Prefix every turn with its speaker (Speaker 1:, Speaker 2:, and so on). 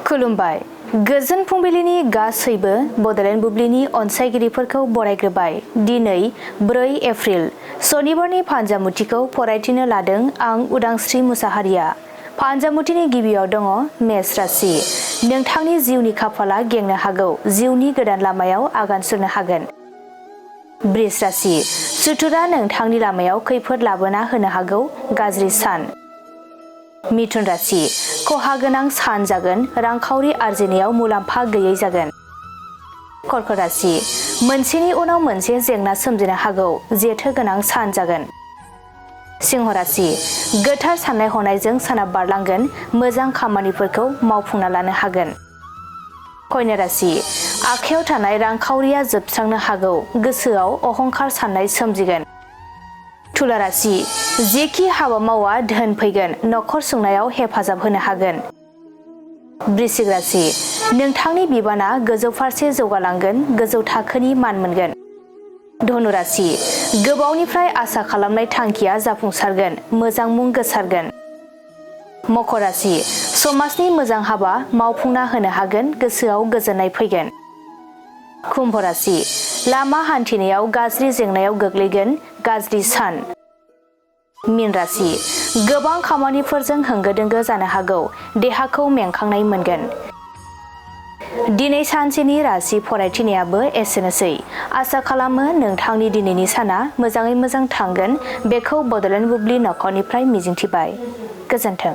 Speaker 1: खुलुमबाय। गोजोन फुंबिलिनि गासैबो बड'लेण्ड बुब्लिनि अनसायगिरिफोरखौ बरायग्रोबाय। दिनै 4 एप्रिल सनिबारनि फान्जामुथिखौ फरायथिनो लादों आं उदांस्रि मुसाहारिया। फान्जामुथिनि गिबियाव दङ मेष राशि। नोंथांनि जिउनि खाफाला गेंनो हागौ, जिउनि गोदान लामायाव आगान सुरनो हागोन। बृष राशि। सुथुरा नोंथांनि लामायाव खैफोद लाबोना होनो हागौ, गाज्रि सान। मिथुन राशि। खहा गोनां सान जागोन, रांखावरि आर्जिनायाव मुलाम्फा गैयै जागोन। कर्क राशि। मोनसेनि उनाव मोनसे जेंना सोमजिनो हागौ, जेथो गोनां सान जागोन। सिंह राशि। गोथार साननाय हनायजों साना बारलांगोन, मोजां खामानिफोरखौ मावफुंना लानो हागोन। कन्या राशि। आखायाव थानाय रांखावरिया जोबस्रांनो हागौ, गोसोआव अहंखार साननाय सोमजिगोन। तुला राशि। जेखि हाबा मावा धोन फैगोन, नखर सुंनायाव हेफाजाब होनो हागोन। वृश्चिक राशि। नोंथांनि बिबाना गोजौ फारसे जौगालांगोन, गोजौ थाखोनि मान मोनगोन। धनु राशि। गोबावनिफ्राय आसा खालामनाय थांखिया जाफुंसारगोन, मोजां मुं गोसारगोन। मकर राशि। समाजनि मोजां हाबा मावफुंना होनो हागोन, गोसोआव गोजोननाय फैगोन। कुम्भ राशि। लामा हान्थिनायाव गाज्रि जेंनायाव गोग्लैगोन, गाज्रि सान। मीन राशि। गोबां खामानिफोरजों होंगो दोंगो जानो हागौ, देहाखौ मेंखांनाय मोनगोन। दिनै सानसेनि राशि फरायथिनायाबो एसेनोसै। आसा खालामो नोंथांनि दिनैनि साना मोजाङै मोजां थांगोन, बेखौ बड'लेण्ड बुब्लि नखरनिफ्राय मिजिंथिबाय। गोजोन्थों।